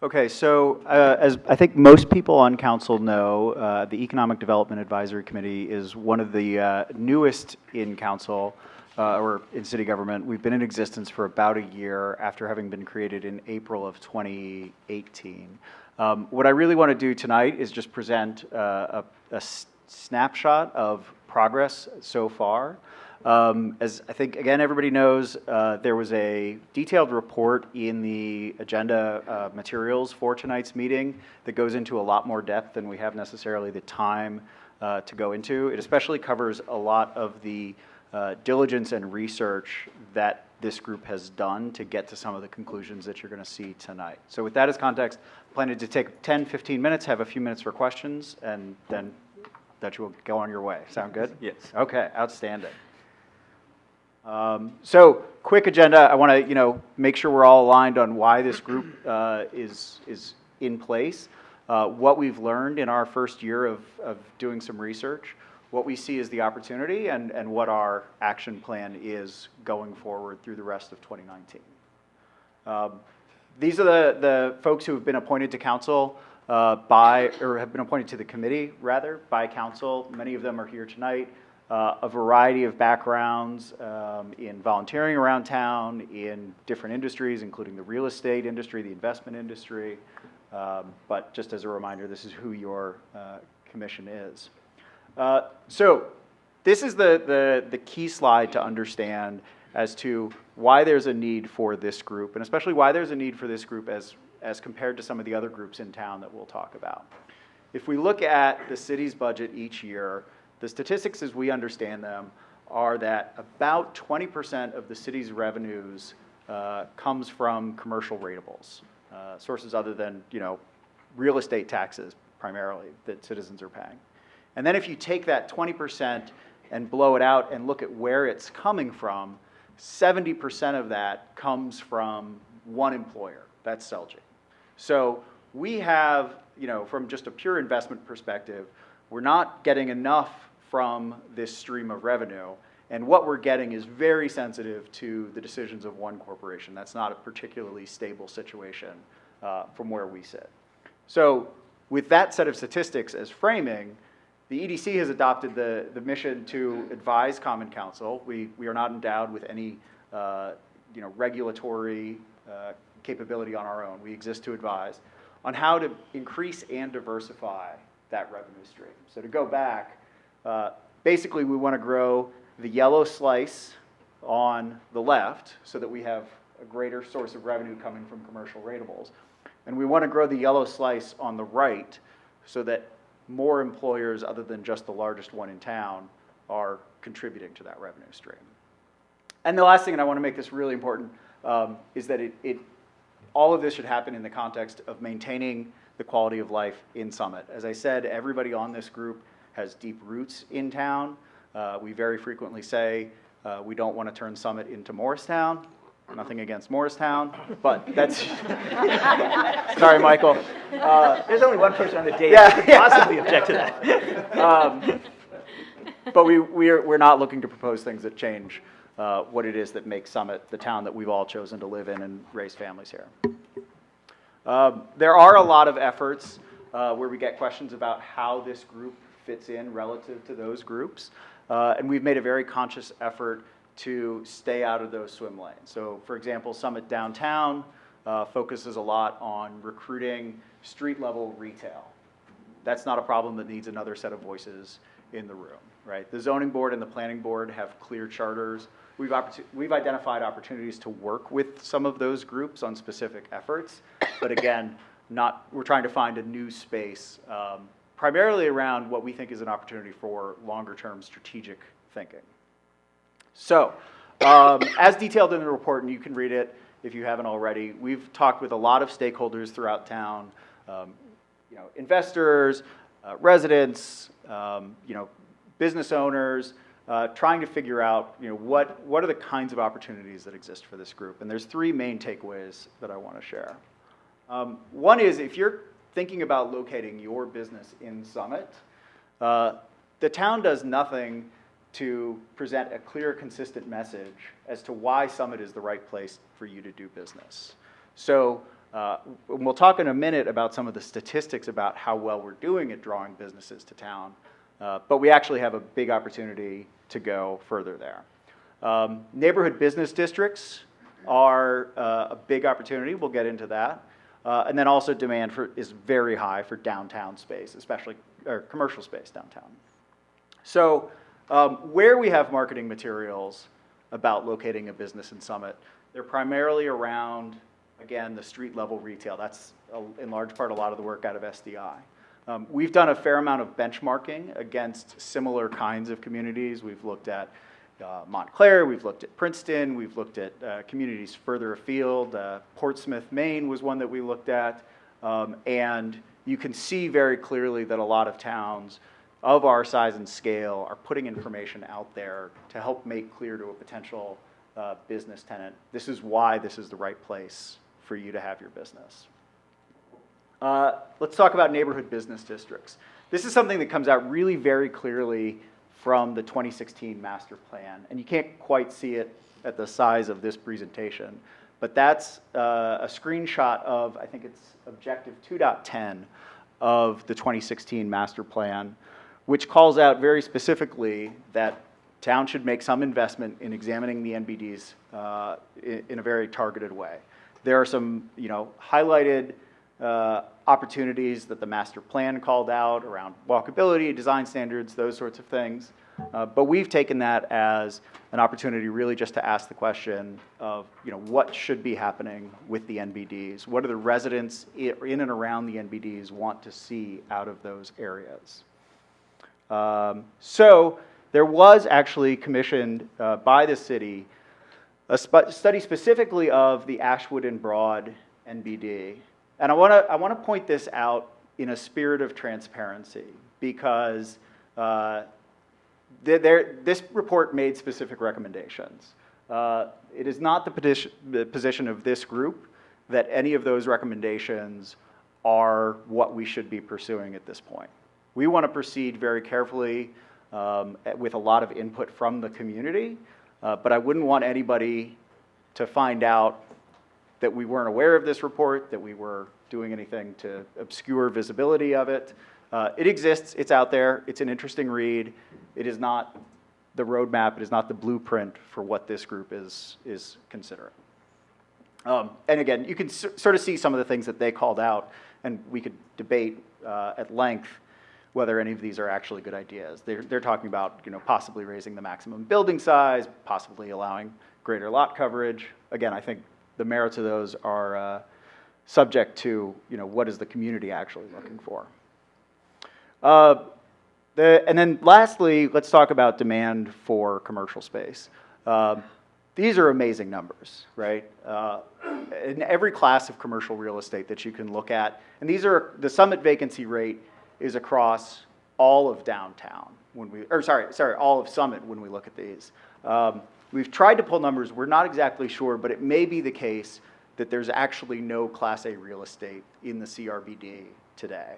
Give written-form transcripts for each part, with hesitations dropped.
Okay, so as I think most people on council know, the Economic Development Advisory Committee is one of the newest in council or in city government. We've been in existence for about a year after having been created in April of 2018. What I really want to do tonight is just present a snapshot of progress so far. As I think, again, everybody knows, there was a detailed report in the agenda materials for tonight's meeting that goes into a lot more depth than we have necessarily the time to go into. It especially covers a lot of the diligence and research that this group has done to get to some of the conclusions that you're going to see tonight. So with that as context, I'm planning to take 10, 15 minutes, have a few minutes for questions, and then that you will go on your way. Sound good? Yes. Okay, outstanding. So, quick agenda. I want to, make sure we're all aligned on why this group is in place, what we've learned in our first year of doing some research, what we see as the opportunity, and what our action plan is going forward through the rest of 2019. These are the folks who have been appointed to council have been appointed to the committee, rather, by council. Many of them are here tonight. A variety of backgrounds in volunteering around town, in different industries, including the real estate industry, the investment industry. But just as a reminder, this is who your commission is. So this is the key slide to understand as to why there's a need for this group, and especially why there's a need for this group as compared to some of the other groups in town that we'll talk about. If we look at the city's budget each year, the statistics as we understand them are that about 20% of the city's revenues comes from commercial ratables, sources other than, real estate taxes primarily that citizens are paying. And then if you take that 20% and blow it out and look at where it's coming from, 70% of that comes from one employer, that's Celgene. So we have, from just a pure investment perspective, we're not getting enough from this stream of revenue, and what we're getting is very sensitive to the decisions of one corporation. That's not a particularly stable situation from where we sit. So with that set of statistics as framing, the EDC has adopted the mission to advise Common Council. We are not endowed with any regulatory capability on our own. We exist to advise on how to increase and diversify that revenue stream. So to go back, basically we want to grow the yellow slice on the left so that we have a greater source of revenue coming from commercial ratables. And we want to grow the yellow slice on the right so that more employers other than just the largest one in town are contributing to that revenue stream. And the last thing, and I want to make this really important, is that all of this should happen in the context of maintaining the quality of life in Summit. As I said, everybody on this group has deep roots in town. We very frequently say we don't want to turn Summit into Morristown. Nothing against Morristown, but that's... Sorry, Michael. There's only one person on the dais who could possibly object to that. But we're not looking to propose things that change what it is that makes Summit the town that we've all chosen to live in and raise families here. There are a lot of efforts where we get questions about how this group fits in relative to those groups, and we've made a very conscious effort to stay out of those swim lanes. So, for example, Summit Downtown focuses a lot on recruiting street-level retail. That's not a problem that needs another set of voices in the room, right? The zoning board and the planning board have clear charters. We've identified opportunities to work with some of those groups on specific efforts, but again, we're trying to find a new space, primarily around what we think is an opportunity for longer-term strategic thinking. So, as detailed in the report, and you can read it if you haven't already, we've talked with a lot of stakeholders throughout town, investors, residents, business owners, trying to figure out, what are the kinds of opportunities that exist for this group. And there's three main takeaways that I want to share. One is, if you're thinking about locating your business in Summit, the town does nothing to present a clear, consistent message as to why Summit is the right place for you to do business. So And we'll talk in a minute about some of the statistics about how well we're doing at drawing businesses to town, but we actually have a big opportunity to go further there. Neighborhood business districts are a big opportunity. We'll get into that. And then also demand is very high for downtown space, especially commercial space downtown. So where we have marketing materials about locating a business in Summit, they're primarily around, again, the street level retail. That's in large part a lot of the work out of SDI. We've done a fair amount of benchmarking against similar kinds of communities. We've looked at Montclair, we've looked at Princeton, we've looked at communities further afield. Portsmouth, Maine was one that we looked at. And you can see very clearly that a lot of towns of our size and scale are putting information out there to help make clear to a potential business tenant, this is why this is the right place for you to have your business. Let's talk about neighborhood business districts. This is something that comes out really very clearly from the 2016 master plan, and you can't quite see it at the size of this presentation, but that's a screenshot of, I think it's objective 2.10 of the 2016 master plan, which calls out very specifically that town should make some investment in examining the NBDs in a very targeted way. There are some, highlighted opportunities that the master plan called out around walkability, design standards, those sorts of things. But we've taken that as an opportunity really just to ask the question of, what should be happening with the NBDs? What do the residents in and around the NBDs want to see out of those areas? So there was actually commissioned by the city a study specifically of the Ashwood and Broad NBD. And I want to point this out in a spirit of transparency because this report made specific recommendations. It is not the position of this group that any of those recommendations are what we should be pursuing at this point. We want to proceed very carefully with a lot of input from the community, but I wouldn't want anybody to find out that we weren't aware of this report, that we were doing anything to obscure visibility of it. It exists, it's out there, it's an interesting read. It is not the roadmap, it is not the blueprint for what this group is considering. And again, you can sort of see some of the things that they called out, and we could debate at length whether any of these are actually good ideas. They're talking about possibly raising the maximum building size, possibly allowing greater lot coverage. Again, I think the merits of those are subject to what is the community actually looking for. And then lastly, let's talk about demand for commercial space. These are amazing numbers, right? In every class of commercial real estate that you can look at, and these are the Summit vacancy rate is across all of downtown all of Summit when we look at these. We've tried to pull numbers, we're not exactly sure, but it may be the case that there's actually no Class A real estate in the CRBD today.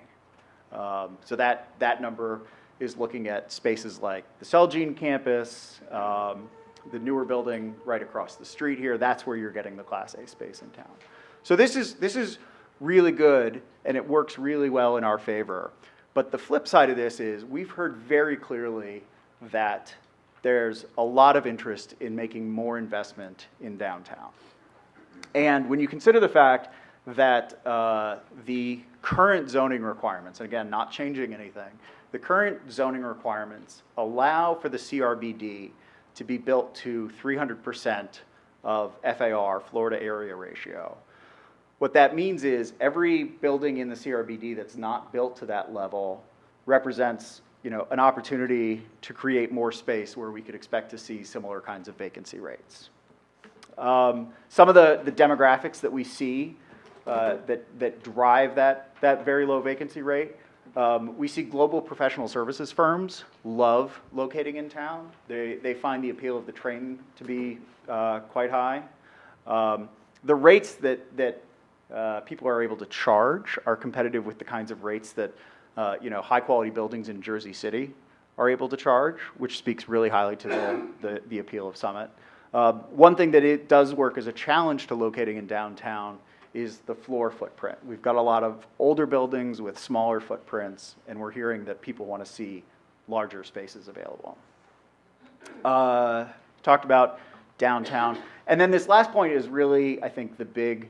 So that number is looking at spaces like the Celgene campus, the newer building right across the street here. That's where you're getting the Class A space in town. So this is really good, and it works really well in our favor. But the flip side of this is we've heard very clearly that there's a lot of interest in making more investment in downtown. And when you consider the fact that the current zoning requirements, and again, not changing anything, the current zoning requirements allow for the CRBD to be built to 300% of FAR, Florida Area Ratio. What that means is every building in the CRBD that's not built to that level represents an opportunity to create more space where we could expect to see similar kinds of vacancy rates. Some of the demographics that we see that drive that very low vacancy rate, we see global professional services firms love locating in town. They find the appeal of the train to be quite high. The rates that people are able to charge are competitive with the kinds of rates that high quality buildings in Jersey City are able to charge, which speaks really highly to the appeal of Summit. One thing that it does work as a challenge to locating in downtown is the floor footprint. We've got a lot of older buildings with smaller footprints, and we're hearing that people want to see larger spaces available. Talked about downtown. And then this last point is really, I think, the big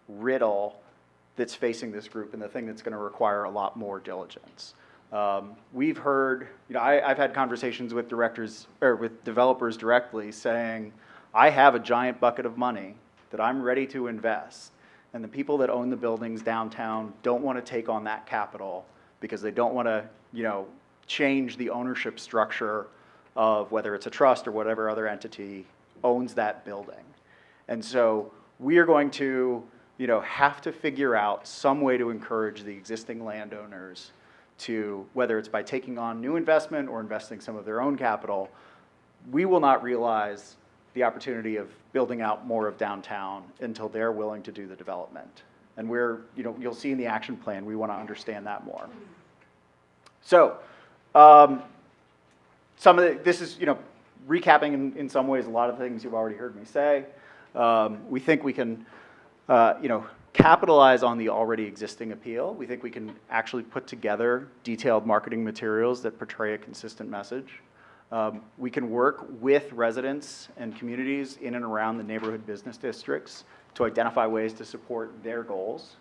riddle that's facing this group and the thing that's going to require a lot more diligence. We've heard, I've had conversations with with developers directly saying, I have a giant bucket of money that I'm ready to invest. And the people that own the buildings downtown don't want to take on that capital because they don't want to, change the ownership structure of whether it's a trust or whatever other entity owns that building. And so we are going to, have to figure out some way to encourage the existing landowners to, whether it's by taking on new investment or investing some of their own capital, we will not realize the opportunity of building out more of downtown until they're willing to do the development. And you'll see in the action plan, we want to understand that more. So, this is, recapping in some ways a lot of things you've already heard me say. We think we can, capitalize on the already existing appeal. We think we can actually put together detailed marketing materials that portray a consistent message. We can work with residents and communities in and around the neighborhood business districts to identify ways to support their goals.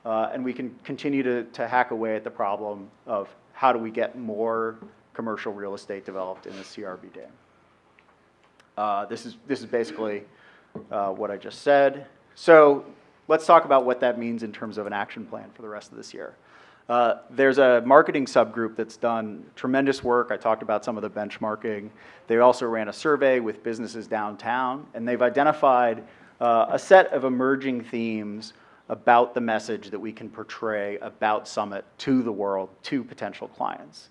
And we can continue to hack away at the problem of how do we get more commercial real estate developed in the CRBD. This is basically what I just said. So let's talk about what that means in terms of an action plan for the rest of this year. There's a marketing subgroup that's done tremendous work. I talked about some of the benchmarking. They also ran a survey with businesses downtown, and they've identified a set of emerging themes about the message that we can portray about Summit to the world, to potential clients.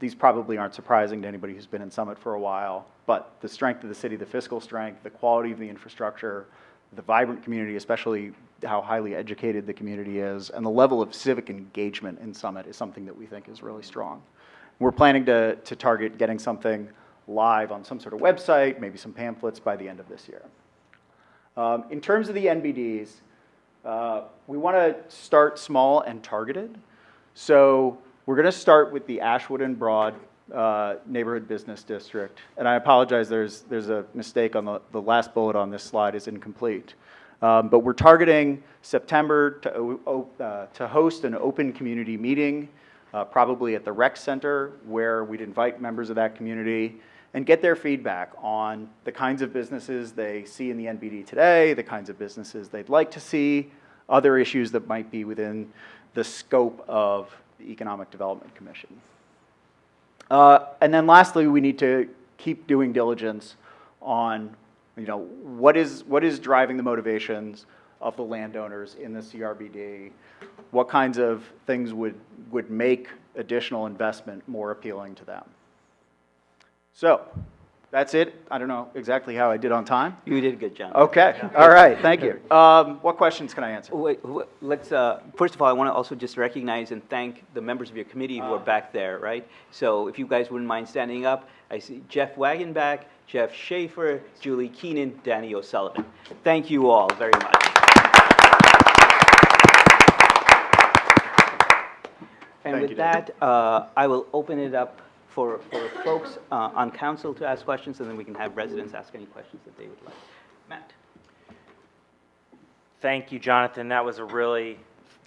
These probably aren't surprising to anybody who's been in Summit for a while, but the strength of the city, the fiscal strength, the quality of the infrastructure, the vibrant community, especially how highly educated the community is, and the level of civic engagement in Summit is something that we think is really strong. We're planning to target getting something live on some sort of website, maybe some pamphlets by the end of this year. In terms of the NBDs, we want to start small and targeted. So we're going to start with the Ashwood and Broad neighborhood business district. And I apologize, there's a mistake on the last bullet on this slide is incomplete. But we're targeting September to host an open community meeting, probably at the rec center, where we'd invite members of that community and get their feedback on the kinds of businesses they see in the NBD today, the kinds of businesses they'd like to see, other issues that might be within the scope of the Economic Development Commission. And then lastly, we need to keep doing diligence on, what is driving the motivations of the landowners in the CRBD? What kinds of things would make additional investment more appealing to them? So that's it. I don't know exactly how I did on time. You did good, John. Okay. All right. Thank you. What questions can I answer? Wait, let's, first of all, I want to also just recognize and thank the members of your committee who are back there, right? So if you guys wouldn't mind standing up, I see Jeff Wagenbach, Jeff Schaefer, Julie Keenan, Danny O'Sullivan. Thank you all very much. And with that, I will open it up for folks on council to ask questions, and then we can have residents ask any questions that they would like. Matt. Thank you, Jonathan. That was a really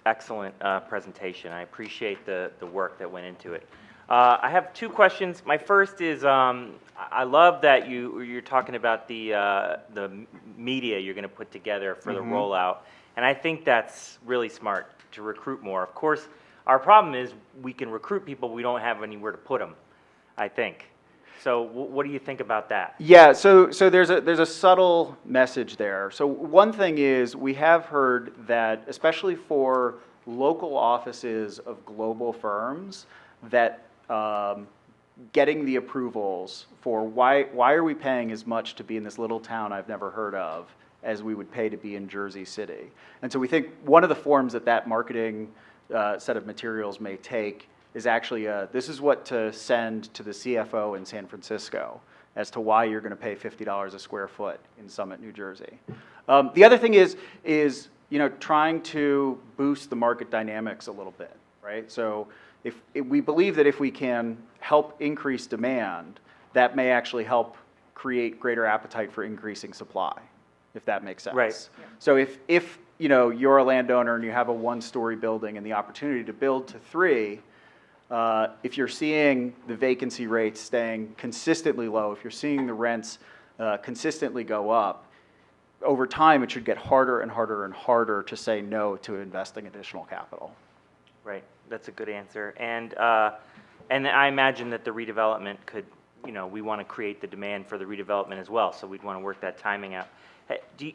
excellent presentation. I appreciate the work that went into it. I have two questions. My first is, I love that you're talking about the media you're going to put together for the rollout, and I think that's really smart to recruit more. Of course, our problem is we can recruit people, we don't have anywhere to put them, I think. So what do you think about that? Yeah, so there's a subtle message there. So one thing is we have heard that, especially for local offices of global firms, that getting the approvals for why are we paying as much to be in this little town I've never heard of as we would pay to be in Jersey City. And so we think one of the forms that marketing set of materials may take is actually this is what to send to the CFO in San Francisco as to why you're going to pay $50 a square foot in Summit, New Jersey. The other thing is trying to boost the market dynamics a little bit, right? So if we believe that if we can help increase demand, that may actually help create greater appetite for increasing supply, if that makes sense. Right. So if you're a landowner and you have a one-story building and the opportunity to build to 3, if you're seeing the vacancy rates staying consistently low, if you're seeing the rents consistently go up, over time it should get harder and harder and harder to say no to investing additional capital. Right, that's a good answer. And I imagine that the redevelopment could, we want to create the demand for the redevelopment as well, so we'd want to work that timing out.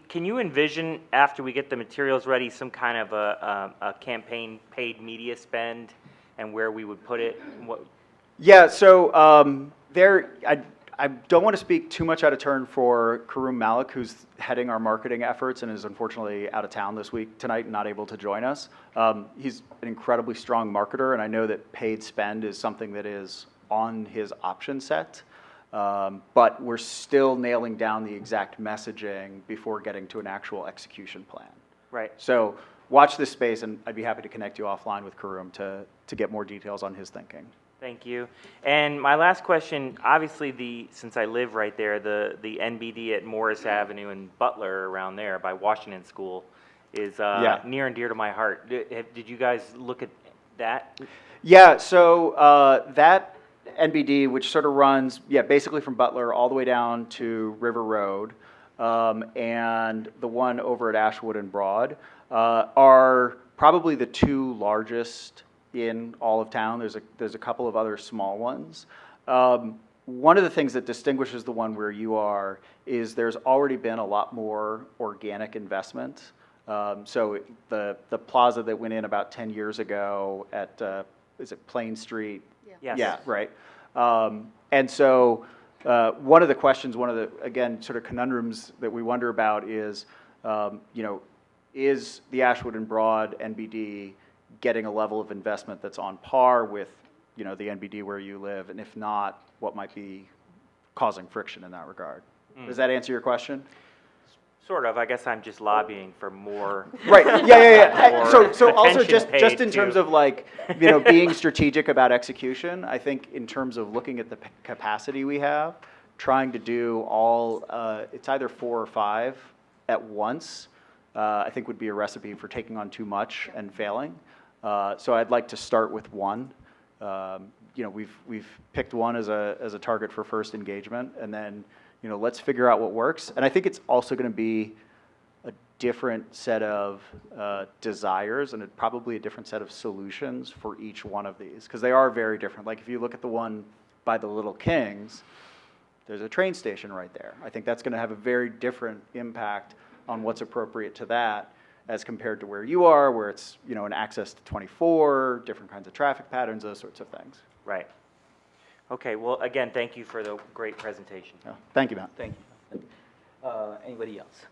Can you envision, after we get the materials ready, some kind of a campaign paid media spend and where we would put it? Yeah, so I don't want to speak too much out of turn for Karoom Malik, who's heading our marketing efforts and is unfortunately out of town this week tonight and not able to join us. He's an incredibly strong marketer, and I know that paid spend is something that is on his option set. But we're still nailing down the exact messaging before getting to an actual execution plan. Right. So watch this space, and I'd be happy to connect you offline with Karoom to get more details on his thinking. Thank you. And my last question, obviously, since I live right there, the NBD at Morris Avenue and Butler around there by Washington School is near and dear to my heart. Did you guys look at that? Yeah, so that NBD, which sort of runs, basically from Butler all the way down to River Road, and the one over at Ashwood and Broad, are probably the 2 largest in all of town. There's a couple of other small ones. One of the things that distinguishes the one where you are is there's already been a lot more organic investment. So the plaza that went in about 10 years ago at, is it Plain Street? Yes. Yeah, right. And so one of the questions, again, sort of conundrums that we wonder about is, is the Ashwood and Broad NBD getting a level of investment that's on par with, the NBD where you live? And if not, what might be causing friction in that regard? Does that answer your question? Sort of. I guess I'm just lobbying for more. Right. Yeah. So also attention just in paid terms to- of being strategic about execution, I think in terms of looking at the capacity we have, trying to do all, it's either 4 or 5 at once, I think would be a recipe for taking on too much and failing. So I'd like to start with 1. We've picked 1 as a target for first engagement, and then let's figure out what works. And I think it's also going to be a different set of desires and probably a different set of solutions for each one of these, because they are very different. Like if you look at the one by the Little Kings, there's a train station right there. I think that's going to have a very different impact on what's appropriate to that as compared to where you are, where it's an access to 24, different kinds of traffic patterns, those sorts of things. Right. Okay, well, again, thank you for the great presentation. Yeah. Thank you, Matt. Thank you. Anybody else?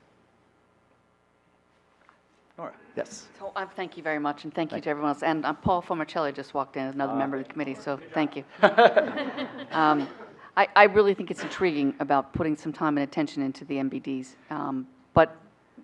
Nora? Yes. So thank you very much, and thank you Thank to everyone else. And Paul Formicelli just walked in, another member of the committee, so thank you. I really think it's intriguing about putting some time and attention into the MBDs. But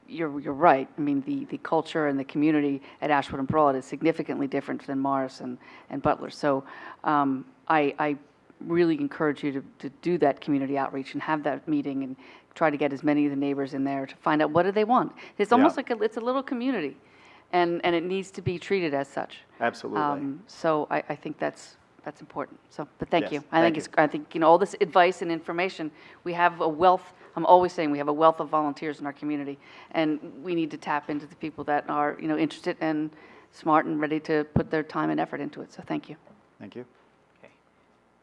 you're right. I mean, the culture and the community at Ashwood and Broad is significantly different than Morris and Butler. So I really encourage you to do that community outreach and have that meeting and try to get as many of the neighbors in there to find out what do they want. It's almost like it's a little community, and it needs to be treated as such. Absolutely. So I think that's important. So, but thank Yes, you. thank you. I think all this advice and information, we have a wealth. I'm always saying we have a wealth of volunteers in our community, and we need to tap into the people that are interested and smart and ready to put their time and effort into it. So thank you. Thank you. Okay.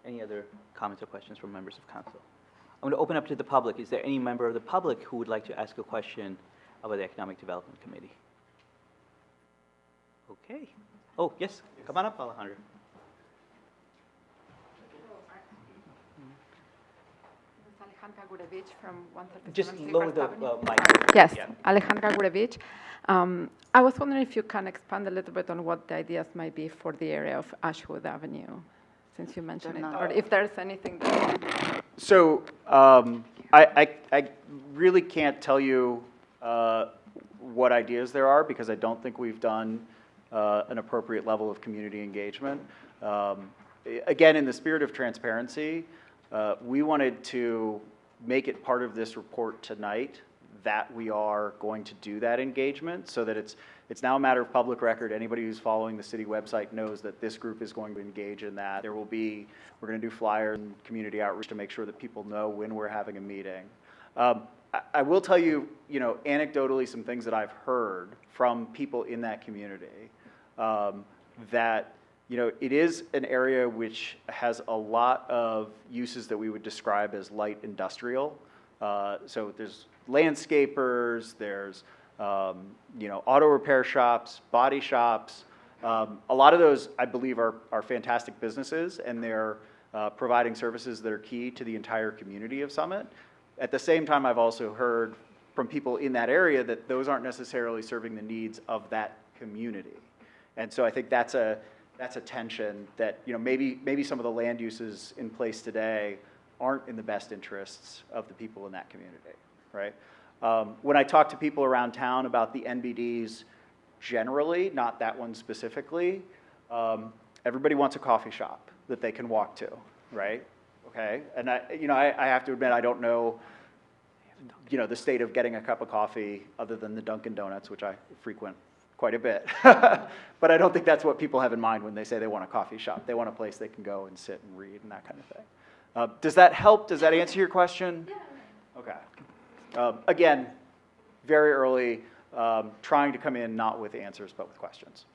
Any other comments or questions from members of council? I'm going to open up to the public. Is there any member of the public who would like to ask a question about the Economic Development Committee? Okay. Oh, yes. Come on up, Alejandro. Alejandra Gurevich from 137 Just Silver lower the Avenue. mic. Yes, Yeah. Alejandra Gurevich. I was wondering if you can expand a little bit on what the ideas might be for the area of Ashwood Avenue, since you mentioned it, They're or not- if there's anything that So I really can't tell you what ideas there are, because I don't think we've done an appropriate level of community engagement. Again, in the spirit of transparency, we wanted to make it part of this report tonight that we are going to do that engagement, so that it's now a matter of public record. Anybody who's following the city website knows that this group is going to engage in that. We're going to do flyers and community outreach to make sure that people know when we're having a meeting. I will tell you, anecdotally, some things that I've heard from people in that community, that, it is an area which has a lot of uses that we would describe as light industrial. So there's landscapers, there's, auto repair shops, body shops. A lot of those, I believe, are fantastic businesses, and they're providing services that are key to the entire community of Summit. At the same time, I've also heard from people in that area that those aren't necessarily serving the needs of that community. And so I think that's a tension that, maybe some of the land uses in place today aren't in the best interests of the people in that community, right? When I talk to people around town about the NBDs generally, not that one specifically, everybody wants a coffee shop that they can walk to, right? Okay, and I have to admit, I don't know, the state of getting a cup of coffee other than the Dunkin' Donuts, which I frequent quite a bit. But I don't think that's what people have in mind when they say they want a coffee shop. They want a place they can go and sit and read and that kind of thing. Does that help? Does that answer your question? Yeah. Okay. Again, very early, trying to come in not with answers, but with questions.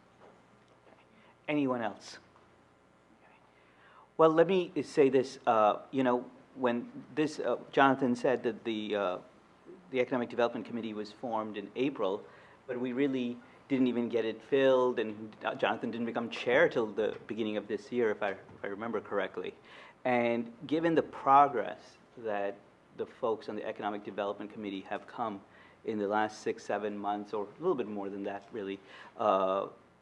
Anyone else? Well, let me say this, when this, Jonathan said that the Economic Development Committee was formed in April, but we really didn't even get it filled, and Jonathan didn't become chair till the beginning of this year, if I remember correctly. And given the progress that the folks on the Economic Development Committee have come in the last 6-7 months, or a little bit more than that, really,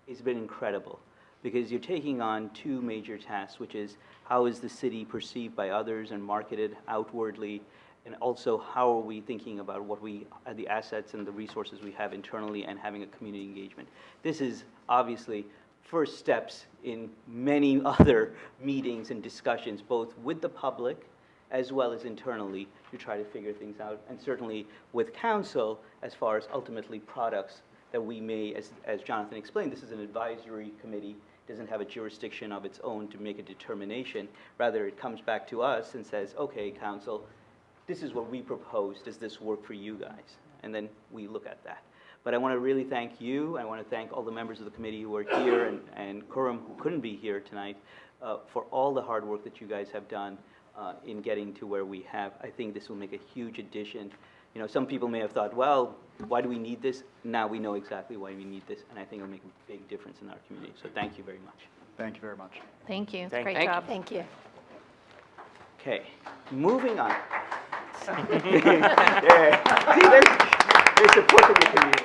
it's been incredible. Because you're taking on two major tasks, which is how is the city perceived by others and marketed outwardly, and also how are we thinking about what the assets and the resources we have internally, and having a community engagement. This is obviously first steps in many other meetings and discussions, both with the public as well as internally, to try to figure things out, and certainly with council as far as ultimately products that we may, as Jonathan explained, this is an advisory committee, doesn't have a jurisdiction of its own to make a determination. Rather, it comes back to us and says, okay, council, this is what we propose. Does this work for you guys? And then we look at that. But I want to really thank you. I want to thank all the members of the committee who are here, and Khurram, who couldn't be here tonight, for all the hard work that you guys have done in getting to where we have. I think this will make a huge addition. Some people may have thought, well, why do we need this? Now we know exactly why we need this, and I think it'll make a big difference in our community. So thank you very much. Thank you very much. Thank you. Thank Great you. job. Thank you. Okay, moving on. Yeah. See, there's support for the community.